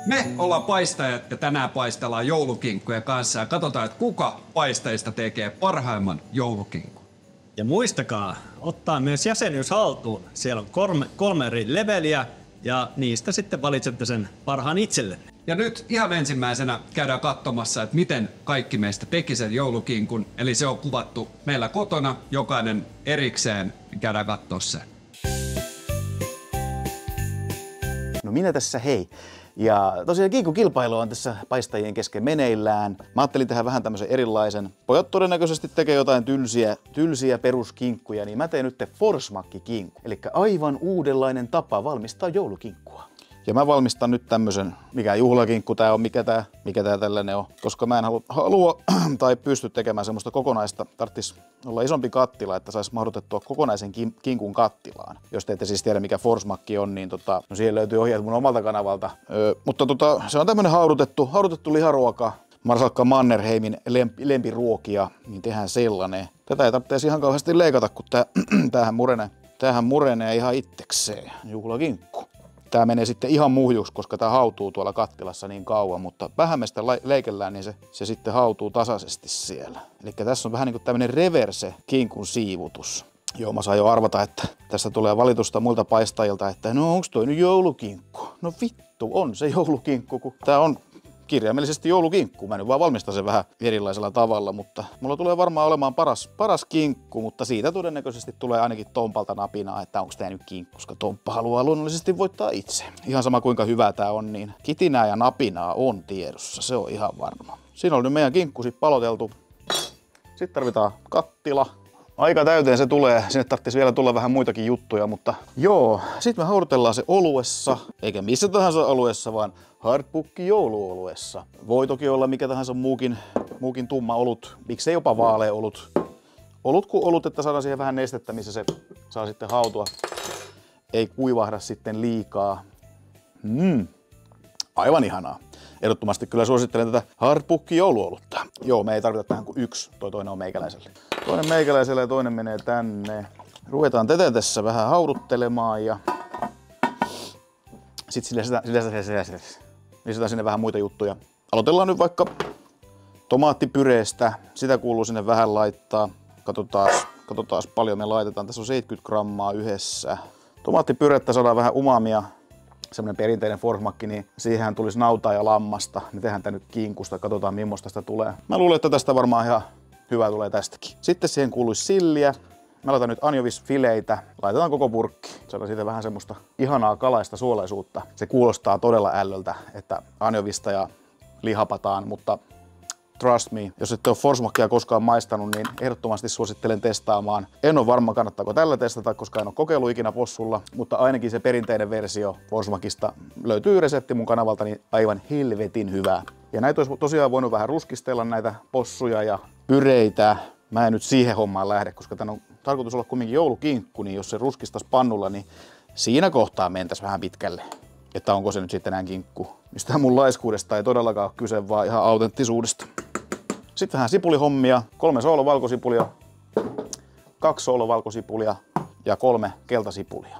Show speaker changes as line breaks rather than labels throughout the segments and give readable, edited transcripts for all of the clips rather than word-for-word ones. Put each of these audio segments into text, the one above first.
Me ollaan paistajat ja tänään paistellaan joulukinkkujen kanssa ja katsotaan, että kuka paistajista tekee parhaimman joulukinkun.
Ja muistakaa ottaa myös jäsenyys haltuun. Siellä on kolme eri leveliä ja niistä sitten valitsette sen parhaan itsellenne.
Ja nyt ihan ensimmäisenä käydään katsomassa, että miten kaikki meistä teki sen joulukinkun. Eli se on kuvattu meillä kotona, jokainen erikseen, niin käydään katsoa sen.
No minä tässä hei. Ja tosiaan kinkkukilpailu on tässä paistajien kesken meneillään. Mä ajattelin tehdä vähän tämmöisen erilaisen. Pojat todennäköisesti tekee jotain tylsiä peruskinkkuja, niin mä teen nyt forsmakkikinkku. Eli aivan uudenlainen tapa valmistaa joulukinkkua. Ja mä valmistan nyt tämmösen, mikä juhlakinkku tää on, mikä tää tällainen on. Koska mä en halua tai pysty tekemään semmoista kokonaista, tarttis olla isompi kattila, että saisi mahdotettua kokonaisen kinkun kattilaan. Jos te ette siis tiedä mikä forsmakki on, niin no siihen löytyy ohjeet mun omalta kanavalta. Mutta se on tämmönen haudutettu liharuoka. Marsalkka Mannerheimin lempiruokia, niin tehdään sellainen. Tätä ei tarvitse ihan kauheasti leikata, kun tämähän murenee ihan itsekseen. Juhlakinkku. Tää menee sitten ihan muhjuksi, koska tää hautuu tuolla kattilassa niin kauan, mutta vähän me sitä leikellään, niin se sitten hautuu tasaisesti siellä. Eli tässä on vähän niin kuin tämmönen reverse kinkun siivutus. Joo, mä saan jo arvata, että tästä tulee valitusta muilta paistajilta, että no onks toi nyt joulukinkku? No vittu, on se joulukinkku, kun tää on kirjaimellisesti joulukinkku. Mä nyt vaan valmistan sen vähän erilaisella tavalla, mutta mulla tulee varmaan olemaan paras kinkku, mutta siitä todennäköisesti tulee ainakin Tompalta napinaa, että onko tää nyt kinkku, koska Tomppa haluaa luonnollisesti voittaa itse. Ihan sama kuinka hyvä tää on, niin kitinää ja napinaa on tiedossa, se on ihan varma. Siinä on nyt meidän kinkkusi paloteltu. Sitten tarvitaan kattila. Aika täyteen se tulee, sinne tarvitsisi vielä tulla vähän muitakin juttuja, mutta joo. Sitten me haudutellaan se oluessa, eikä missä tahansa oluessa, vaan Hardbookin jouluoluessa. Voi toki olla mikä tahansa muukin tumma olut, miksei jopa vaalea olut. Olut kuin olut, että saadaan siihen vähän nestettä, missä se saa sitten hautua. Ei kuivahda sitten liikaa. Aivan ihanaa. Ehdottomasti kyllä suosittelen tätä Hardbookin jouluolutta. Joo, me ei tarvita tähän kuin yksi, toinen on meikäläiselle. Toinen meikäläiselle ja toinen menee tänne. Ruvetaan tätä tässä vähän hauduttelemaan ja sitten lisätään sinne vähän muita juttuja. Aloitellaan nyt vaikka tomaattipyreestä. Sitä kuuluu sinne vähän laittaa. Katsotaan paljon me laitetaan. Tässä on 70 grammaa yhdessä. Tomaattipyrettä saadaan vähän umamia. Semmoinen perinteinen forsmakki, niin siihen tulisi nautaa ja lammasta. Me tehdään tää nyt kinkusta, katsotaan millaista sitä tulee. Mä luulen, että tästä varmaan ihan hyvä tulee tästäkin. Sitten siihen kuuluisi silliä. Mä laitan nyt anjovisfileitä. Laitetaan koko purkki. Saadaan siitä vähän semmoista ihanaa kalaista suolaisuutta. Se kuulostaa todella ällöltä, että anjovista ja lihapataan, mutta trust me, jos ette ole forsmakkia koskaan maistanut, niin ehdottomasti suosittelen testaamaan. En ole varma, kannattaako tällä testata, koska en ole kokeillut ikinä possulla, mutta ainakin se perinteinen versio forsmakista löytyy resepti mun kanavalta, niin aivan helvetin hyvää. Ja näitä olisi tosiaan voinut vähän ruskistella näitä possuja ja pyreitä. Mä en nyt siihen hommaan lähde, koska tän on tarkoitus olla kumminkin joulukinkku, niin jos se ruskistas pannulla, niin siinä kohtaa mentäisi vähän pitkälle. Että onko se nyt sitten enää kinkku. Mistään mun laiskuudesta ei todellakaan ole kyse, vaan ihan autenttisuudesta. Sitten vähän sipulihommia. 3 soolovalkosipulia, 2 soolovalkosipulia ja 3 keltasipulia.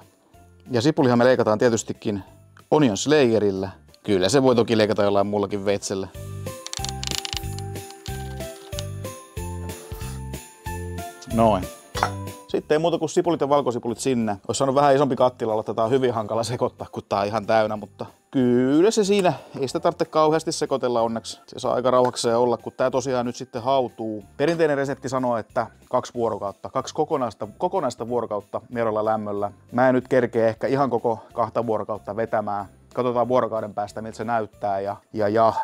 Ja sipulihan me leikataan tietystikin onion slayerillä. Kyllä se voi toki leikata jollain muullakin veitsellä. Noin. Sitten ei muuta kuin sipulit ja valkosipulit sinne. Olisi saanut vähän isompi kattila olla, tätä on hyvin hankala sekoittaa, kun tää on ihan täynnä, mutta kyllä se siinä. Ei sitä tarvitse kauheasti sekoitella onneksi. Se saa aika rauhakseen olla, kun tää tosiaan nyt sitten hautuu. Perinteinen resepti sanoo, että 2 vuorokautta, 2 kokonaista vuorokautta miedolla lämmöllä. Mä en nyt kerkeä ehkä ihan koko 2 vuorokautta vetämään. Katsotaan vuorokauden päästä, miltä se näyttää ja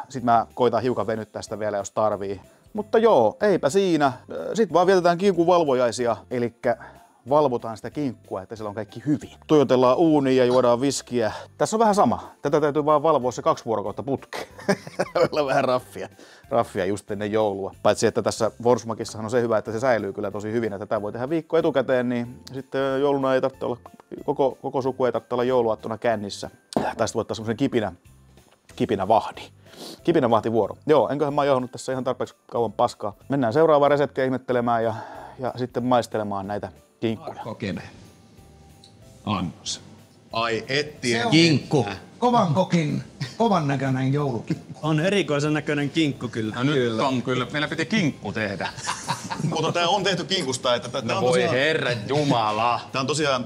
sit mä koitan hiukan venyttää sitä vielä, jos tarvii. Mutta joo, eipä siinä. Sitten vaan vietetään kinkun valvojaisia, eli valvotaan sitä kinkkua, että siellä on kaikki hyvin. Tuijotellaan uuniin ja juodaan viskiä. Tässä on vähän sama. Tätä täytyy vaan valvoa se 2 vuorokautta putkeen. Olla vähän raffia just ennen joulua. Paitsi että tässä forsmakissahan on se hyvä, että se säilyy kyllä tosi hyvin. Että tätä voi tehdä viikko etukäteen, niin sitten jouluna ei tarvitse olla, koko suku ei tarvitse olla jouluaattona kännissä. Tai sitten voi ottaa semmosen kipinävahdi. Kipinävahtivuoro. Joo, enköhän mä oon johonut tässä ihan tarpeeksi kauan paskaa. Mennään seuraavaan reseptiä ihmettelemään ja sitten maistelemaan näitä kinkkuja.
Kokine. Annos.
Ai ettien.
Kinkku.
Kovan kokin
kovan näköinen joulukin.
On erikoisen näköinen kinkku kyllä.
No nyt on kyllä. Meillä piti kinkku tehdä.
Mutta tää on tehty kinkusta, että tää
No
on
voi
tosiaan...
herran jumala.
Tää on tosiaan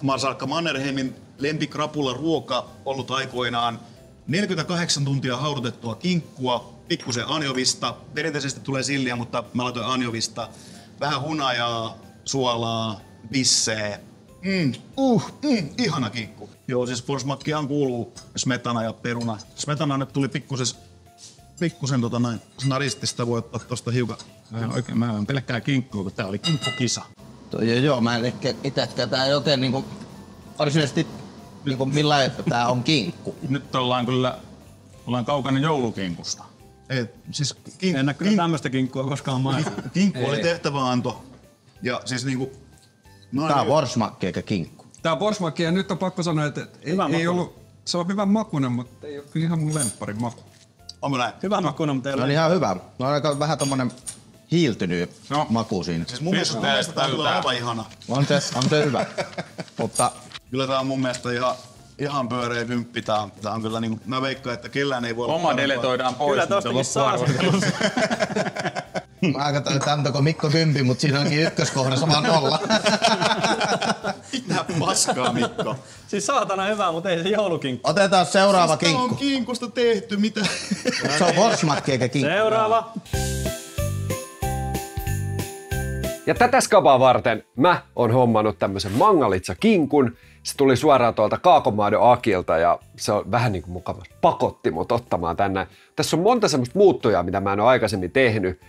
Marsalkka Mannerheimin lempikrapula ruoka ollut aikoinaan 48 tuntia haudutettua kinkkua, pikkusen anjovista. Perinteisesti tulee silliä, mutta mä laitoin anjovista. Vähän hunajaa, suolaa, bissee. Ihana kinkku. Joo, siis forsmakkiaan kuuluu smetana ja peruna. Smetana nyt tuli pikkusen naristista, voi ottaa tosta hiukan.
Mä en pelkkää kinkkua, kun tää oli kinkkukisa.
Joo, mä en ehkä itse tätä joten niinku varsinaisesti niinku millainen tää on kinkku.
Nyt ollaan kaukana joulukinkusta.
Ei, siis
En näe kyllä tämmöstä kinkkua koskaan maistanut.
kinkku oli tehtäväanto. Ja siis niinku...
Tää on vorsmakki eikä kinkku.
Tää on borsmakki ja nyt on pakko sanoa, että ei ollut, se on hyvän makuinen, mutta ei ole kyllä ihan mun lempparin maku.
Onko näin?
Hyvä makuinen, mutta ei
Se on
ole.
ihan hyvä. No aika vähän tommonen hiiltynyt maku siinä.
Siis mun mielestä tää on kyllä aivan ihana.
On se hyvä. Mutta
Kyllä tää on mun mielestä ihan pyöreä kymppi. Tää on kyllä niinku, mä veikkaan, että kellään ei voi olla
Oma
parempaa.
deletoidaan pois.
Kyllä tostakin saa.
mä katsoin, että antako Mikko 10, mutta siinä onkin ykköskohdassa vaan 0.
Mitä paskaa, Mikko?
Siis saatana hyvä, mutta ei se joulukinkku.
Otetaan seuraava
Tää on
kinkku.
kinkusta tehty, mitä?
Se on vorsmakki eikä kinkku.
Seuraava.
Ja tätä skabaa varten mä oon hommannut tämmösen mangalitsa-kinkun. Se tuli suoraan tuolta Kaakonmaidon Akilta ja se on vähän niin kuin mukava pakotti mut ottamaan tänne. Tässä on monta semmoista muuttujaa, mitä mä en ole aikaisemmin tehnyt.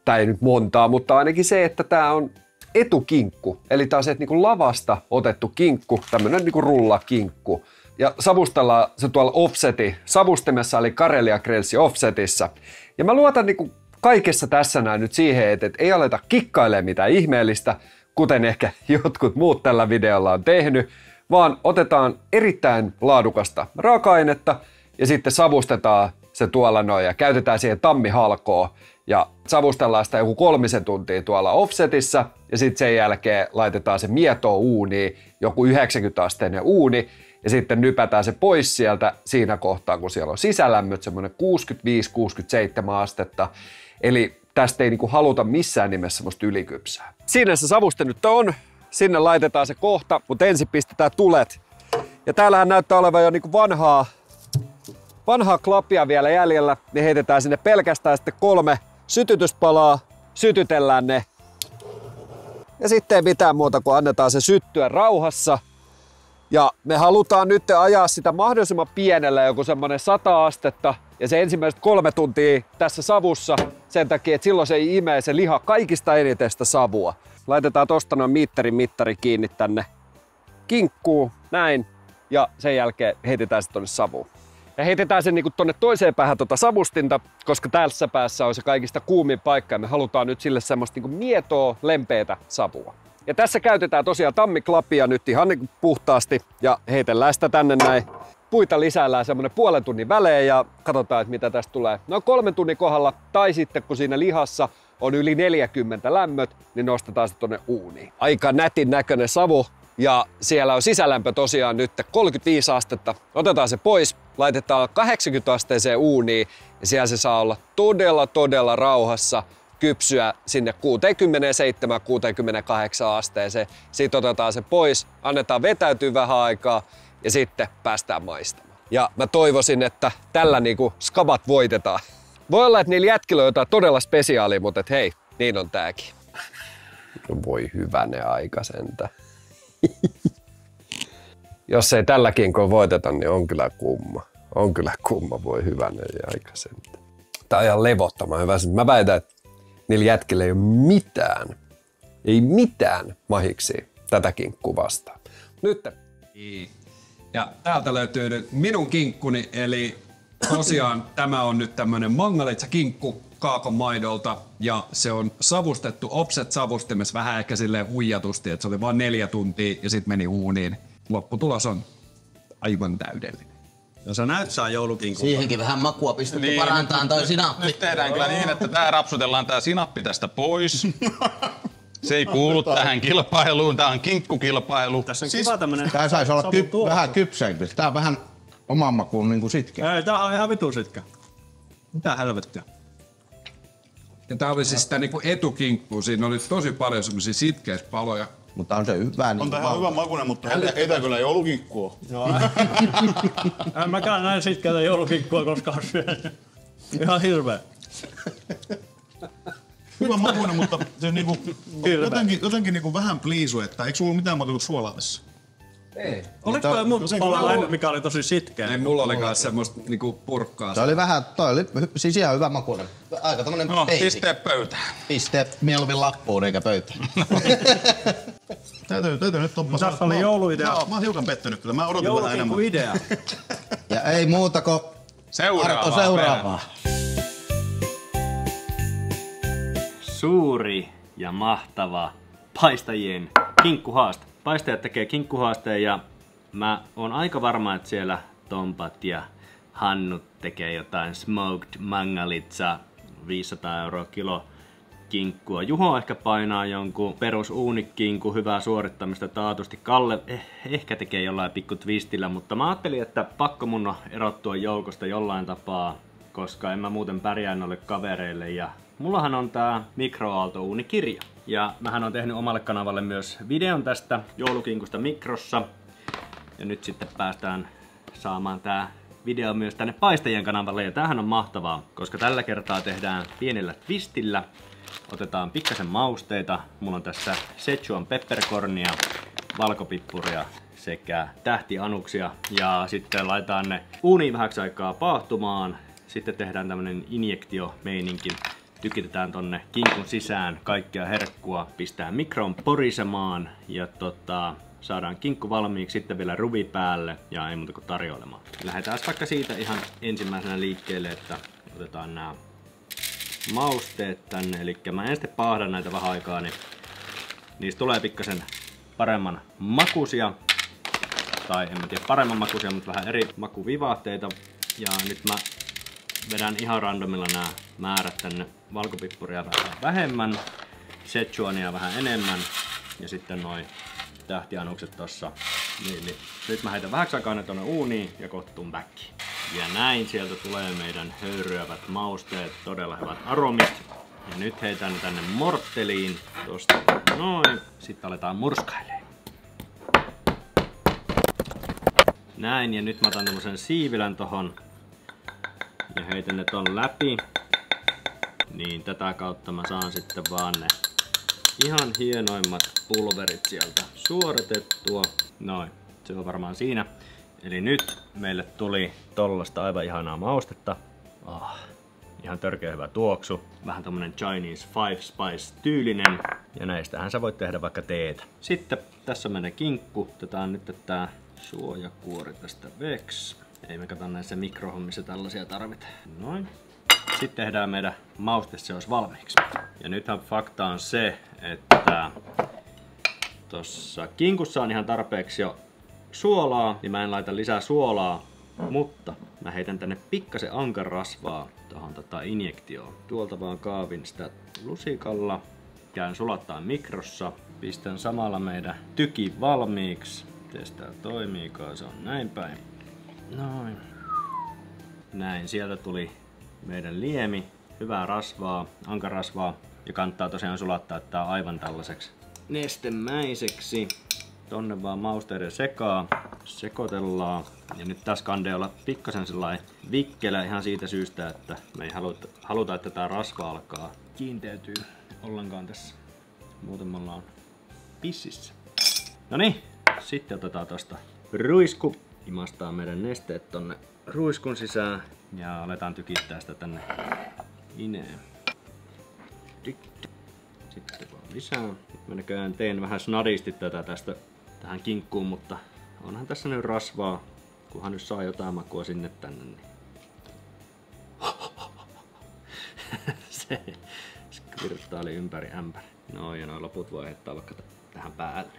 Tai ei nyt montaa, mutta ainakin se, että tää on etukinkku. Eli tää on se, että niinku lavasta otettu kinkku, tämmönen niinku rullakinkku. Ja savustellaan se tuolla offsetin savustimessa, eli Karelia Grillsi offsetissa. Ja mä luotan niinku kaikessa tässä näin nyt siihen, että ei aleta kikkailemaan mitään ihmeellistä, kuten ehkä jotkut muut tällä videolla on tehnyt, vaan otetaan erittäin laadukasta raaka-ainetta ja sitten savustetaan se tuolla noin ja käytetään siihen tammihalkoa ja savustellaan sitä joku 3 tuntia tuolla offsetissa ja sitten sen jälkeen laitetaan se mietoon uuniin, joku 90-asteinen uuni ja sitten nypätään se pois sieltä siinä kohtaa, kun siellä on sisälämmöt, semmoinen 65-67 astetta. Eli tästä ei niinku haluta missään nimessä semmoista ylikypsää. Siinä se savuste nyt on. Sinne laitetaan se kohta, mutta ensin pistetään tulet. Ja täällähän näyttää olevan jo niinku vanhaa klappia vielä jäljellä. Ne heitetään sinne pelkästään sitten 3 sytytyspalaa. Sytytellään ne. Ja sitten ei mitään muuta kuin annetaan se syttyä rauhassa. Ja me halutaan nyt ajaa sitä mahdollisimman pienellä, joku semmonen 100 astetta. Ja se ensimmäiset 3 tuntia tässä savussa sen takia, että silloin se ei imee se liha kaikista eniten sitä savua. Laitetaan tosta noin mittari kiinni tänne kinkkuun, näin. Ja sen jälkeen heitetään se tonne savuun. Ja heitetään se niinku tonne toiseen päähän savustinta, koska tässä päässä on se kaikista kuumin paikka. Ja me halutaan nyt sille semmoista niinku mietoa, lempeätä savua. Ja tässä käytetään tosiaan tammiklapia nyt ihan niin puhtaasti ja heitellään sitä tänne näin. Puita lisäillään semmonen 0,5 tunnin välein ja katsotaan, että mitä tästä tulee. No 3 tunnin kohdalla tai sitten kun siinä lihassa on yli 40 lämmöt, niin nostetaan se tonne uuniin. Aika nätin näköinen savu ja siellä on sisälämpö tosiaan nyt 35 astetta. Otetaan se pois, laitetaan 80 asteeseen uuniin ja siellä se saa olla todella rauhassa. Kypsyä sinne 67-68 asteeseen. Sitten otetaan se pois, annetaan vetäytyä vähän aikaa ja sitten päästään maistamaan. Ja mä toivoisin, että tällä niinku skabat voitetaan. Voi olla, että niillä jätkillä on jotain todella spesiaalia, mutta et hei, niin on tääkin. No voi hyvänen aika sentä. Jos ei tälläkin kun voiteta, niin on kyllä kumma. On kyllä kumma, voi hyvänen aika sentä. Tää on ihan levottoman hyvä. Mä väitän, että niillä jätkillä ei ole mitään mahiksi tätä kinkkua vastaan. Nyt.
Ja täältä löytyy nyt minun kinkkuni, eli tosiaan tämä on nyt tämmönen mangalitsa-kinkku Kaakonmaidolta ja se on savustettu offset-savustimessa vähän ehkä silleen huijatusti, että se oli vain 4 tuntia ja sitten meni uuniin. Lopputulos on aivan täydellinen.
No se näyttää joulukinkulta.
Siihenkin vähän makua pistetty parantaan toi sinappi.
Nyt tehdään kyllä niin, että rapsutellaan tää sinappi tästä pois. Se ei kuulu tähän kilpailuun, tää on kinkkukilpailu.
Tässä on kiva tämmönen
Tää saisi olla
savun tuoksu.
vähän kypsempi. Tää on vähän oman makuun niinku sitkeä.
Ei, tää on ihan vitu sitkä. Mitä helvettiä?
Ja tää oli siis sitä niinku etukinkkuu. Siinä oli tosi paljon semmosia sitkeispaloja.
Mutta on se hyvä.
On tää ihan hyvä makuinen, mutta ei tää kyllä joulukinkkua.
En mäkään näin sitkeätä joulukinkkua koskaan syönyt. Ihan hirveä.
Hyvä makuinen, mutta se niinku, jotenkin niinku vähän pliisu, että eikö sulla mitään makuista suolaa tässä?
Ei.
Oliko toi mun pala ennen, mikä oli tosi sitkeä?
Ei mulla olikaan semmoista niinku purkkaa.
Se oli vähän, toi oli siis ihan hyvä makuinen. Aika tämmönen
No,
basic.
pisteet pöytään.
Piste mieluummin lappuun eikä pöytään.
Täytyy nyt toppaa.
Tässä oli jouluidea.
Mä oon hiukan pettynyt kyllä, mä odotin vähän enemmän.
Joulukinkku idea.
Ja ei muuta kuin Arto seuraavaa.
Suuri ja mahtava paistajien kinkkuhaaste. Paistajat tekee kinkkuhaasteen ja mä oon aika varma, että siellä Tompat ja Hannut tekee jotain smoked mangalitsa 500 € kilo kinkkua. Juho ehkä painaa jonkun perus uunikinku, hyvää suorittamista taatusti. Kalle ehkä tekee jollain pikku twistillä, mutta mä ajattelin, että pakko mun on erottua joukosta jollain tapaa, koska en mä muuten pärjää noille kavereille. Ja mullahan on tää mikroaaltouunikirja. Ja mähän on tehnyt omalle kanavalle myös videon tästä joulukinkusta mikrossa. Ja nyt sitten päästään saamaan tää video myös tänne paistajien kanavalle. Ja tämähän on mahtavaa, koska tällä kertaa tehdään pienellä twistillä. Otetaan pikkasen mausteita. Mulla on tässä Szechuan peppercornia, valkopippuria sekä tähtianuksia. Ja sitten laitetaan ne uuniin vähäksi aikaa paahtumaan. Sitten tehdään tämmönen injektio-meininki. Tykitetään tonne kinkun sisään kaikkea herkkua, pistää mikroon porisemaan ja saadaan kinkku valmiiksi, sitten vielä ruvi päälle ja ei muuta kuin tarjoilemaan. Lähdetään vaikka siitä ihan ensimmäisenä liikkeelle, että otetaan nämä mausteet tänne. Eli mä en sitten paahda näitä vähän aikaa, niin niistä tulee pikkasen paremman makuisia. Tai en mä tiedä paremman makuisia, mutta vähän eri makuvivahteita. Ja nyt mä vedän ihan randomilla nämä määrät tänne. Valkopippuria vähän vähemmän, Szechuania vähän enemmän ja sitten noin tähtianukset tossa. Niin. Nyt mä heitän vähäksi aikaa ne tonne uuniin ja kohta tuun backiin. Ja näin sieltä tulee meidän höyryävät mausteet, todella hyvät aromit. Ja nyt heitän ne tänne mortteliin tosta noin. Sitten aletaan murskailemaan. Näin, ja nyt mä otan tommosen siivilän tohon ja heitän ne ton läpi. Niin tätä kautta mä saan sitten vaan ne ihan hienoimmat pulverit sieltä suoritettua. Noin, se on varmaan siinä. Eli nyt meille tuli tollasta aivan ihanaa maustetta. Ihan törkeä hyvä tuoksu. Vähän tommonen Chinese Five Spice tyylinen. Ja näistähän sä voit tehdä vaikka teetä. Sitten tässä on meidän kinkku. Otetaan nyt tää suojakuori tästä veksi. Ei me kato näissä mikrohommissa tällaisia tarvita. Noin. Sitten tehdään meidän mausteseos valmiiksi. Ja nythän fakta on se, että tossa kinkussa on ihan tarpeeksi jo suolaa, niin mä en laita lisää suolaa, mutta mä heitän tänne pikkasen ankarasvaa tuohon injektioon. Tuolta vaan kaavin sitä lusikalla, käyn sulattaa mikrossa, pistän samalla meidän tyki valmiiksi. Testaa toimiikaan, se on näin päin. Noin. Näin, sieltä tuli meidän liemi, hyvää rasvaa, ankarasvaa ja kannattaa tosiaan sulattaa tää aivan tällaiseksi nestemäiseksi. Tonne vaan mausteiden sekoitellaan. Ja nyt tässä kandee olla pikkasen sellainen vikkelä ihan siitä syystä, että me ei haluta, että tää rasva alkaa kiinteytyä ollenkaan tässä. Muuten me ollaan pississä. Noniin, sitten otetaan tosta ruisku. Imastaa meidän nesteet tonne ruiskun sisään ja aletaan tykittää sitä tänne ineen. Sitten vaan lisää. Nyt mä näköjään teen vähän snadisti tätä tähän kinkkuun, mutta onhan tässä nyt rasvaa, kunhan nyt saa jotain makua sinne tänne. Niin. Se skvirttaili ympäri ämpäri. No ja noin loput voi heittää vaikka tähän päälle.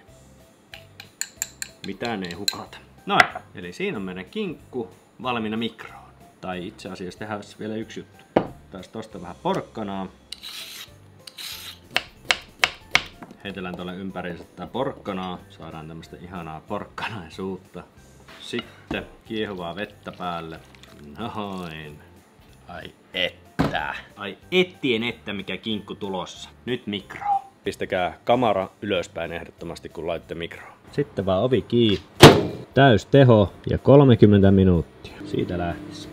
Mitään ei hukata. Noin, eli siinä on meidän kinkku valmiina mikroon. Tai itse asiassa tehdään vielä yksi juttu. Taas tosta vähän porkkanaa. Heitellään tuolle ympäriinsä tää porkkanaa. Saadaan tämmöstä ihanaa porkkanaisuutta. Sitten sitten kiehuvaa vettä päälle. Noin. Ai että. Ai ettien että mikä kinkku tulossa. Nyt mikroon. Pistäkää kamera ylöspäin ehdottomasti kun laitte mikroon. Sitten vaan ovi kiinni. Täys teho ja 30 minuuttia. Siitä lähtis.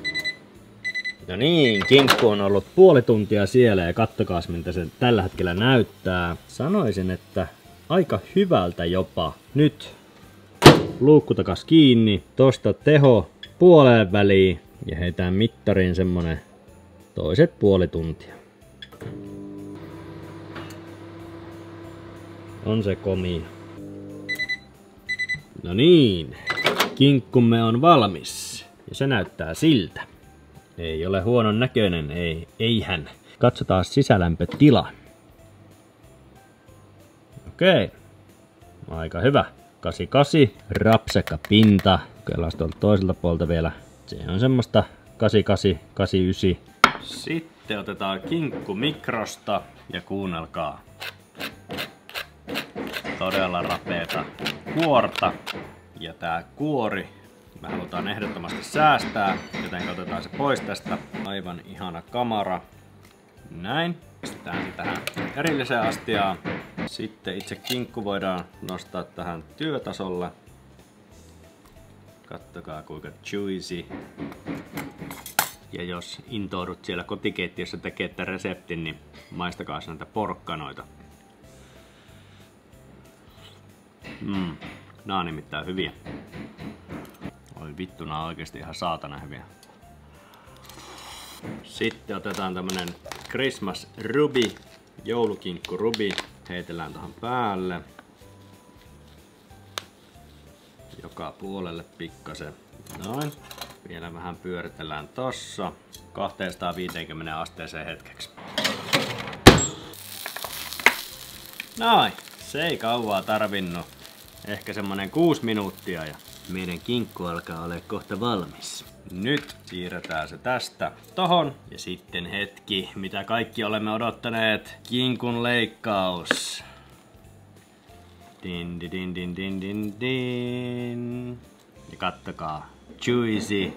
No niin, kinkku on ollut puoli tuntia siellä ja kattokaas miltä se tällä hetkellä näyttää. Sanoisin, että aika hyvältä jopa. Nyt luukku takas kiinni, tosta teho puoleen väliin ja heitään mittariin semmonen toiset puoli tuntia. On se komia. No niin, kinkkumme on valmis ja se näyttää siltä. Ei ole huonon näköinen, eihän. Katsotaan sisälämpötila. Okei. Aika hyvä. 88, rapsakka pinta. Kokeillaan tuolta toiselta puolta vielä. Se on semmoista 88, 89. Sitten otetaan kinkku mikrosta ja kuunnelkaa. Todella rapeeta kuorta. Ja tää kuori me halutaan ehdottomasti säästää, joten otetaan se pois tästä. Aivan ihana kamera. Näin. Pistetään se tähän erilliseen astiaan. Sitten itse kinkku voidaan nostaa tähän työtasolle. Kattokaa kuinka juicy. Ja jos intoudut siellä kotikeittiössä tekemään reseptin, niin maistakaa näitä porkkanoita. Nää on nimittäin hyviä. Oi vittu, nää on oikeesti ihan saatana hyviä. Sitten otetaan tämmönen Christmas Ruby, joulukinkku Ruby. Heitellään tuohon päälle. Joka puolelle pikkasen. Noin. Vielä vähän pyöritellään tossa. 250 asteeseen hetkeksi. Noin. Se ei kauaa tarvinnut. Ehkä semmonen 6 minuuttia ja meidän kinkku alkaa olla kohta valmis. Nyt siirretään se tästä tohon. Ja sitten hetki, mitä kaikki olemme odottaneet. Kinkun leikkaus. Din din din din din din din. Ja kattokaa. Juicy.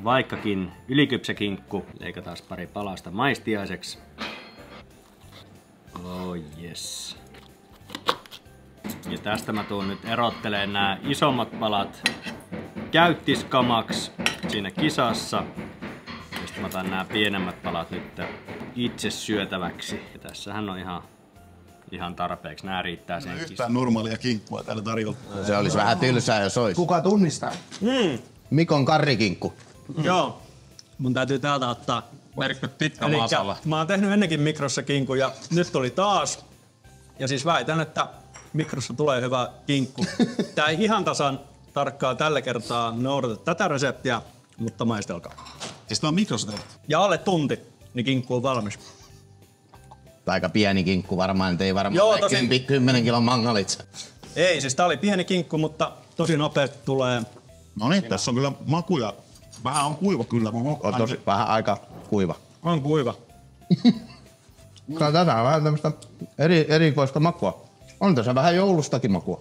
Vaikkakin ylikypsä kinkku. Leikataan pari palasta maistiaiseksi. Oh yes. Ja tästä mä tuun nyt erotteleen nämä isommat palat käyttiskamaksi siinä kisassa. Ja sitten mä otan nämä pienemmät palat nyt itse syötäväksi. Ja tässähän on ihan tarpeeksi. Nää riittää sen kisaan.
Yhtään normaalia kinkkua täällä tarjolla.
Se olisi vähän tylsää jos olisi.
Kuka tunnistaa?
Mikon karrikinkku.
Joo. Mun täytyy täältä ottaa.
Merkkyt pitkä maasalla.
Mä oon tehnyt ennenkin mikrossa kinkun ja nyt tuli taas. Ja siis väitän, että mikrossa tulee hyvä kinkku. Tää ei ihan tasan tarkkaan tällä kertaa noudata tätä reseptiä, mutta maistelkaa.
Siis tää on mikrossa tehty.
Ja alle tunti, niin kinkku on valmis.
Aika pieni kinkku varmaan, ei varmaan
Joo, tosin
10 kilon mangalitsa.
Ei, siis tää oli pieni kinkku, mutta tosi nopeasti tulee.
No niin, tässä on kyllä makuja. Vähän on kuiva kyllä.
On tosi vähän aika kuiva.
On kuiva.
Kyllä tätä on vähän tämmöstä erikoista makua. On tässä vähän joulustakin makua.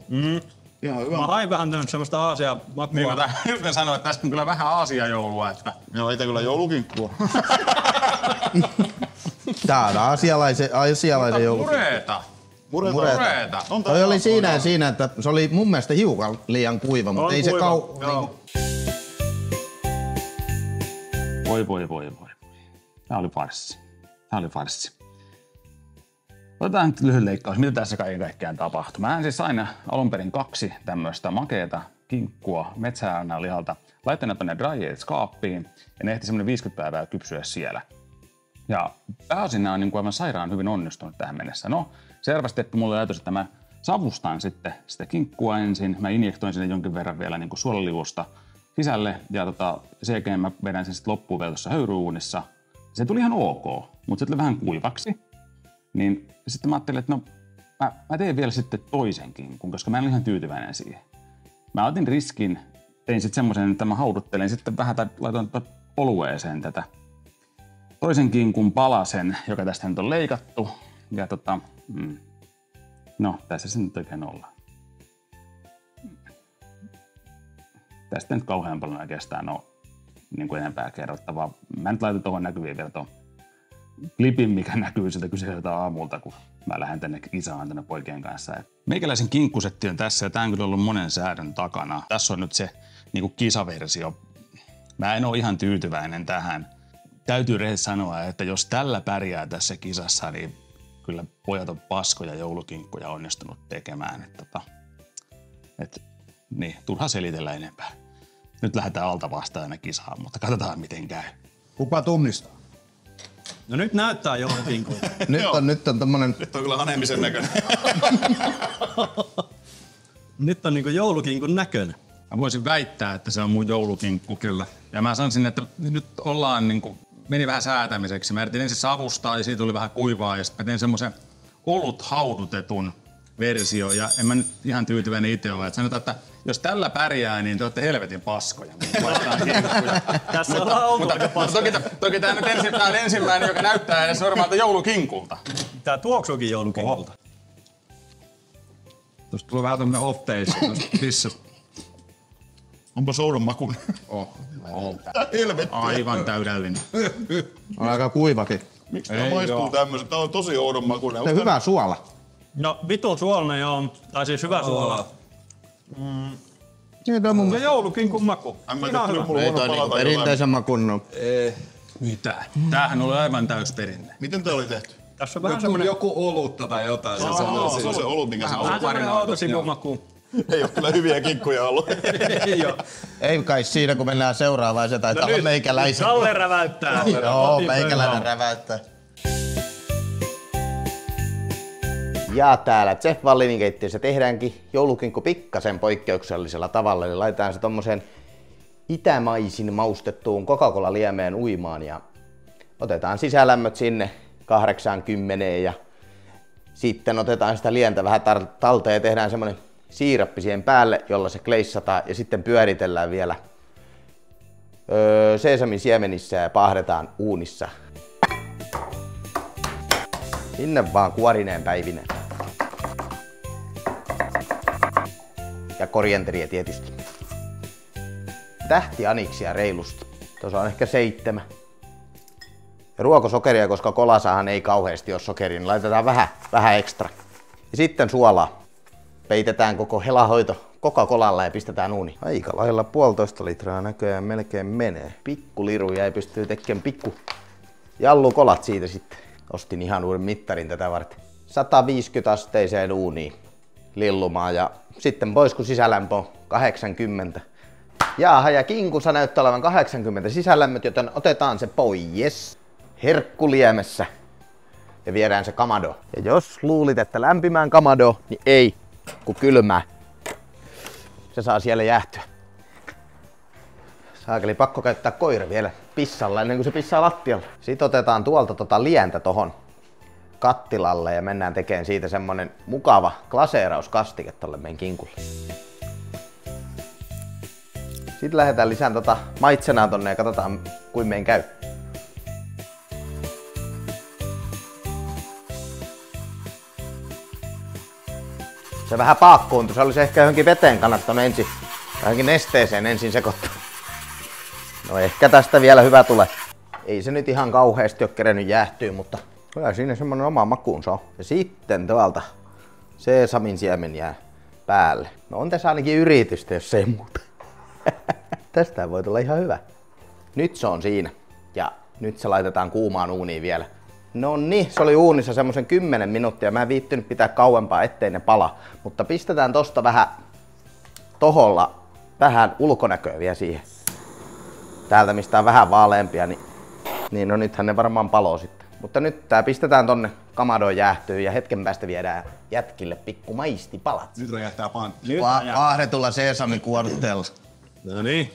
Ihan hyvä.
Mä hain vähän tämmöistä semmoista Aasia makua.
Niin mä just sanoin, että tässä on kyllä vähän Aasia joulua. Että... Joo, ei kyllä joulukinkkua.
Tää on aasialaisen joulu.
Mureta.
Toi oli siinä, että se oli mun mielestä hiukan liian kuiva, mutta ei
kuiva.
se
Voi. Tää oli farssi. Otetaan nyt lyhyt leikkaus, mitä tässä kaiken kaikkiaan tapahtui. Mä siis sain alun perin 2 tämmöistä makeeta kinkkua metsäärnän lihalta. Laittain ne tonne dry kaappiin ja ne ehti semmonen 50 päivää kypsyä siellä. Ja pääosin nämä on niin kuin aivan sairaan hyvin onnistunut tähän mennessä. No, seuraava steppi mulle ajatus, että mä savustan sitten sitä kinkkua ensin. Mä injektoin sinne jonkin verran vielä niin kuin suolaliuosta sisälle ja sen jälkeen mä vedän sen sitten loppuun vielä tuossa höyryyuunissa. Se tuli ihan ok, mutta se tuli vähän kuivaksi. Niin sitten mä ajattelin, että no mä teen vielä sitten toisen kinkun, koska mä en ole ihan tyytyväinen siihen. Mä otin riskin, tein sitten semmoisen, että mä hauduttelin sitten vähän tai laitoin olueeseen tätä toisen kinkun palasen, joka tästä nyt on leikattu. Ja no tässä se nyt oikein ollaan. tästä nyt kauhean paljon oikeastaan ole niin kuin enempää kerrottavaa. Mä nyt laitan tuohon näkyviin vielä tuon klipin, mikä näkyy siltä kyseiseltä aamulta, kun mä lähden tänne kisaan tänne poikien kanssa. Meikäläisen kinkkusetti on tässä ja tää on kyllä ollut monen säädön takana. Tässä on nyt se niin kuin kisaversio. Mä en ole ihan tyytyväinen tähän. Täytyy rehellisesti sanoa, että jos tällä pärjää tässä kisassa, niin kyllä pojat on paskoja joulukinkkuja onnistunut tekemään. Niin, turha selitellä enempää. Nyt lähdetään alta vastaan aina kisaan, mutta katsotaan miten käy.
Kuka tunnistaa?
No nyt näyttää joulukinkulta.
Nyt on tommonen...
Nyt on kyllä anemisen näköinen.
Nyt on niinku joulukinkun näköinen.
Mä voisin väittää, että se on mun joulukinkku kyllä. Ja mä sanoisin, että nyt ollaan niinku, meni vähän säätämiseksi. Mä yritin ensin savustaa ja siitä tuli vähän kuivaa ja sitten mä tein semmoisen olut haudutetun versio ja en mä nyt ihan tyytyväinen itse ole. Että sanotaan, että jos tällä pärjää, niin te olette helvetin paskoja.
Tässä on oltu aika paskoja.
Toki tää nyt tää on ensimmäinen, joka näyttää edes normaalta joulukinkulta.
Tää tuoksuukin joulukinkulta.
Tuosta tulee vähän tämmönen off-taste.
Onpa soudon makuinen. Helvetti.
Aivan täydellinen.
On aika kuivakin.
Miksi tää maistuu tämmöset? Tää on tosi oudon makuinen.
Se on hyvä suola.
No vitun suolainen joo, tai siis hyvä suola.
Niin, on mun
Ja joulukinkun maku. Ihan hyvä.
ei toi niinku perinteisen makun.
Mitä? Tämähän oli aivan täysperinne.
Miten tää oli tehty?
Tässä on vähän semmonen...
Joku olutta tai jotain.
Se on se olut, minkä se on.
Vähän semmonen autosivumaku.
Ei oo kyllä hyviä kinkkuja ollut.
Ei kai siinä, kun mennään seuraavaan, se taitaa olla meikäläisen.
Kalle räväyttää.
Joo, meikäläinen räväyttää. Ja täällä Chef Wallinin keittiössä tehdäänkin joulukinkku pikkasen poikkeuksellisella tavalla. Eli laitetaan se tommoseen itämaisin maustettuun Coca-Cola-liemeen uimaan ja otetaan sisälämmöt sinne 80 ja sitten otetaan sitä lientä vähän talteen ja tehdään semmonen siirappi siihen päälle, jolla se kleissataan ja sitten pyöritellään vielä seesamin siemenissä ja paahdetaan uunissa. Sinne vaan kuorineen päivinen. Ja korienteria tietysti. Tähtianiksia reilusti. Tuossa on ehkä 7. Ja ruokosokeria, koska kolassahan ei kauheasti ole sokeria, niin laitetaan vähän ekstra. Ja sitten suolaa. Peitetään koko helahoito Coca-Colalla ja pistetään uuni. Aika lailla 1,5 litraa näköjään melkein menee. Pikku liru jäi, pystyy tekemään pikku jallukolat siitä sitten. Ostin ihan uuden mittarin tätä varten. 150 asteiseen uuniin lillumaan ja sitten pois kun sisälämpö on 80. Jaaha, ja kinkussa näyttää olevan 80 sisälämmöt, joten otetaan se pois herkkuliemessä ja viedään se kamado. Ja jos luulit, että lämpimään kamado, niin ei, kun kylmää. Se saa siellä jäähtyä. Saakeli pakko käyttää koira vielä pissalla ennen kuin se pissaa lattialla. Sitten otetaan tuolta lientä tohon kattilalle ja mennään tekemään siitä semmonen mukava glaseerauskastike tolle meidän kinkulle. Sitten lähdetään lisään maitsenaa tonne ja katsotaan kuin meidän käy. Se vähän paakkuuntui, se olisi ehkä johonkin veteen kannattanut ensin, johonkin nesteeseen ensin sekoittaa. No ehkä tästä vielä hyvä tulee. Ei se nyt ihan kauheasti ole kerennyt jäähtyä, mutta kyllä siinä semmonen oma makuunsa on. Ja sitten tuolta seesamin siemen jää päälle. No on tässä ainakin yritystä, jos ei muuta. Tästä voi tulla ihan hyvä. Nyt se on siinä. Ja nyt se laitetaan kuumaan uuniin vielä. No niin, se oli uunissa semmosen 10 minuuttia. Mä en viittynyt pitää kauempaa, ettei ne pala. Mutta pistetään tosta vähän toholla vähän ulkonäköä vielä siihen. Täältä mistä on vähän vaaleampia, niin no nythän ne varmaan paloo sitten. Mutta nyt tää pistetään tonne kamadoon jäähtyyn ja hetken päästä viedään jätkille pikku maistipalat.
Nyt räjähtää pantti.
Vaahdetulla seesamin kuorutteella.
No niin.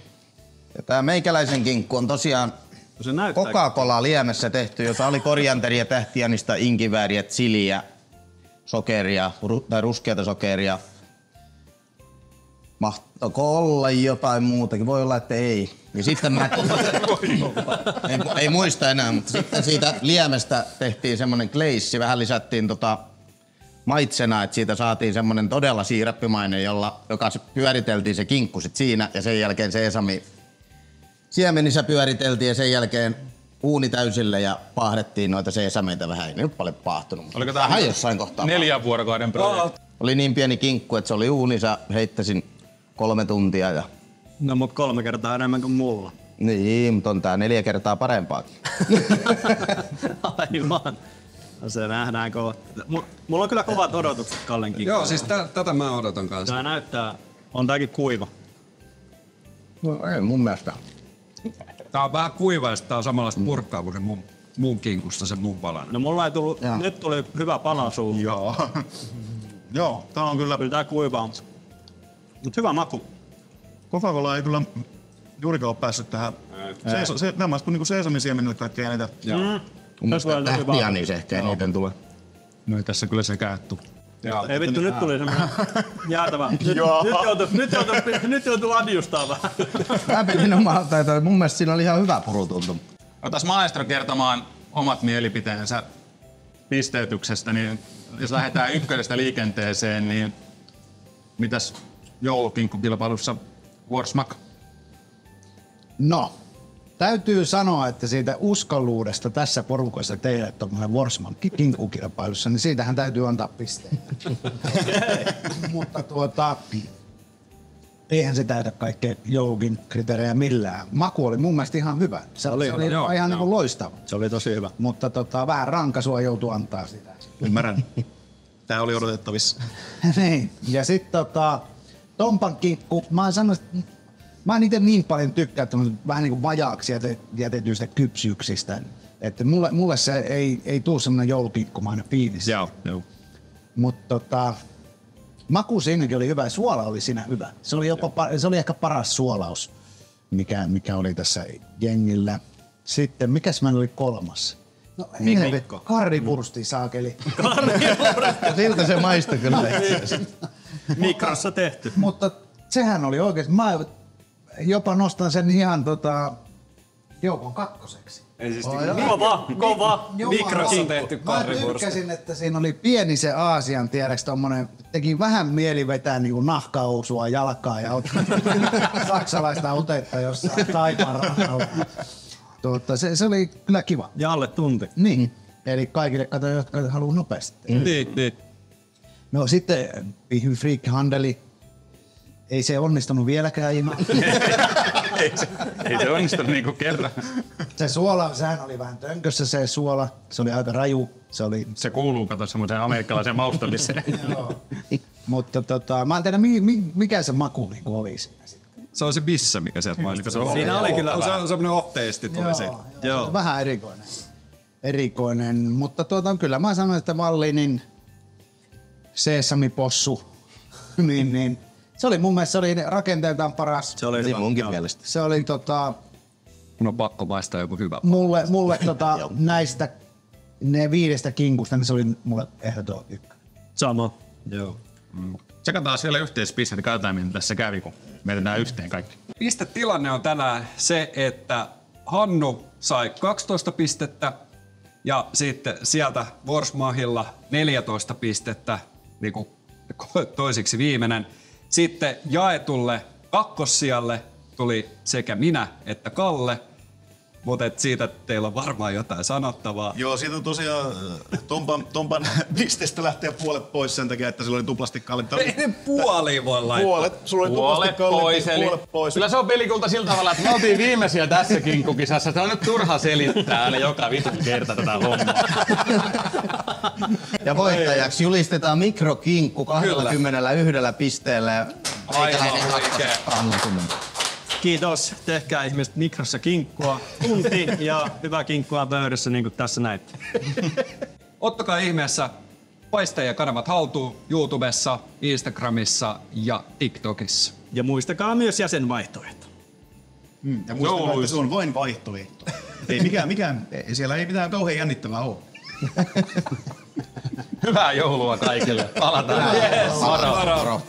Ja tää meikäläisen kinkku on tosiaan Coca-Cola liemessä tehty, jota oli korianteria, tähtianista, inkivääriä, chiliä, sokeria, tai ruskeata sokeria. Mahtoiko olla jotain muutakin? Voi olla, että ei. Ja sitten mä... ei muista enää, mutta sitten siitä liemestä tehtiin semmonen gleissi. Vähän lisättiin maitsena, että siitä saatiin semmonen todella siirappimainen, joka pyöriteltiin se kinkku sit siinä ja sen jälkeen sesami siemenissä pyöriteltiin ja sen jälkeen uuni täysille ja paahdettiin noita sesameita vähän. Ei nyt paljon paahtunut, mutta
Oliko
vähän jossain kohtaa.
4 vuorokauden projekti?
Oli niin pieni kinkku, että se oli uunissa, heittäisin 3 tuntia ja...
No mut 3 kertaa enemmän kuin mulla.
Niin, mutta on tää 4 kertaa parempaakin.
Aivan. No se nähdään kohta. Mulla on kyllä kovat odotukset Kallen kinkkuun.
Joo, siis tätä mä odotan kanssa.
Tää näyttää, on tääkin kuiva.
No ei mun mielestä.
Tää on vähän kuiva ja tää on samanlaista purkkaa kuin se mun kinkusta, se mun palanen.
No mulla ei tullut, nyt tuli hyvä pala suuhun.
Joo. Joo, tää on kyllä...
Kyllä tää kuiva on. Mut hyvä maku.
Coca-Cola ei kyllä juurikaan ole päässyt tähän. Nämä on niinku seesamisiemenille kaikkein eniten.
Mun mielestä tähtiä niin se ehkä eniten tulee.
No ei tässä kyllä sekään tuu.
Ei vittu, nyt tuli semmoinen jäätävä. Nyt joutuu adjustaa vähän.
Mun mielestä siinä oli ihan hyvä purutuntuma.
Otas maestro kertomaan omat mielipiteensä pisteytyksestä, niin jos lähdetään ykkösestä liikenteeseen, niin mitäs joulukinkkukilpailussa Worsmak?
No, täytyy sanoa, että siitä uskalluudesta tässä porukassa teille tuommoinen Worsman kinkkukilpailussa, niin siitähän täytyy antaa pisteitä. Mutta eihän se täytä kaikkea joulukin kriteerejä millään. Maku oli mun mielestä ihan hyvä. Se oli ihan niin kuin loistava.
Se oli tosi hyvä.
Mutta vähän rankasua joutuu antaa sitä.
Ymmärrän. Tää oli odotettavissa.
Niin. Ja sitten Tompan kinkku, mä en itse niin paljon tykkää vähän niin kuin vajaaksi jätetyistä kypsyyksistä. Että mulle se ei tuu semmonen joulukinkkumainen fiilis.
Joo.
Mutta maku siinäkin oli hyvä ja suola oli siinä hyvä. Se oli ehkä paras suolaus, mikä oli tässä jengillä. Sitten, mikäs meillä oli kolmas? No Mikko. Karripursti saakeli.
Siltä se maistui kyllä.
Mikrossa tehty.
Mutta sehän oli oikeesti, mä jopa nostan sen ihan joukon kakkoseksi.
Ei siis
Kova.
Mikrossa tehty
Mä
karripursti.
tykkäsin, että siinä oli pieni se Aasian tiedäks tommonen, teki vähän mieli vetää niinku nahkahousua jalkaa ja ottaa saksalaista otetta jossain taipaan rannalla. Se oli kyllä kiva.
Ja alle tunti.
Niin. Eli kaikille jotka haluaa nopeasti.
Niin.
No sitten Pihvi Freak handeli. Ei se onnistunut vieläkään ilman.
Ei se onnistunut niinku kerran.
Se suola, sehän oli vähän tönkössä se suola. Se oli aika raju.
Se kuuluu kato semmoiseen amerikkalaiseen maustamiseen.
Joo. Mutta mä en tiedä mikä se maku niinku oli siinä.
Se on se bissa, mikä sieltä maistuu.
Siinä oli kyllä
Se on semmonen off-testi tuli siitä.
Joo.
Vähän erikoinen. Mutta kyllä mä sanoin, että Wallinin sesamipossu, niin se oli mun mielestä rakenteeltaan paras.
Se oli hyvä.
Munkin mielestä.
Se oli
Mun on pakko maistaa joku hyvä.
mulle näistä ne 5 kinkusta, niin se oli mulle ehdoton ykkönen.
Sama.
Joo.
Tsekataan vielä yhteispisteet, katsotaan miten tässä kävi, kun mietitään yhteen kaikki.
Pistetilanne on tänään se, että Hannu sai 12 pistettä ja sitten sieltä Worsmahilla 14 pistettä, niin kuin toisiksi viimeinen. Sitten jaetulle kakkossijalle tuli sekä minä että Kalle, mutta siitä teillä on varmaan jotain sanottavaa.
Joo, siitä on tosiaan Tompan pisteestä lähtee puolet pois sen takia, että sillä oli tuplasti kalliita.
Ei ne puoli voi laittaa.
Puolet, sulla oli tuplasti kalliita, puolet pois.
Kyllä se on pelikulta sillä tavalla, että me oltiin viimeisiä tässä kinkkukisassa. Se on nyt turha selittää aina joka vitun kerta tätä hommaa.
Ja voittajaksi julistetaan mikrokinkku 21 pisteellä.
Aivan oikein.
Kiitos. Tehkää ihmiset Mikrossa kinkkua. Tunti ja hyvää kinkkua pöydässä niin kuin tässä näitte.
Ottakaa ihmeessä Paistajia-kanavat haltuun YouTubessa, Instagramissa ja TikTokissa.
Ja muistakaa myös jäsenvaihtoehto.
Ja muistakaa, että se on vain vaihtoehto. Ei siellä ei mitään kauhean jännittävää ole.
Hyvää joulua kaikille. Palataan.
Moro.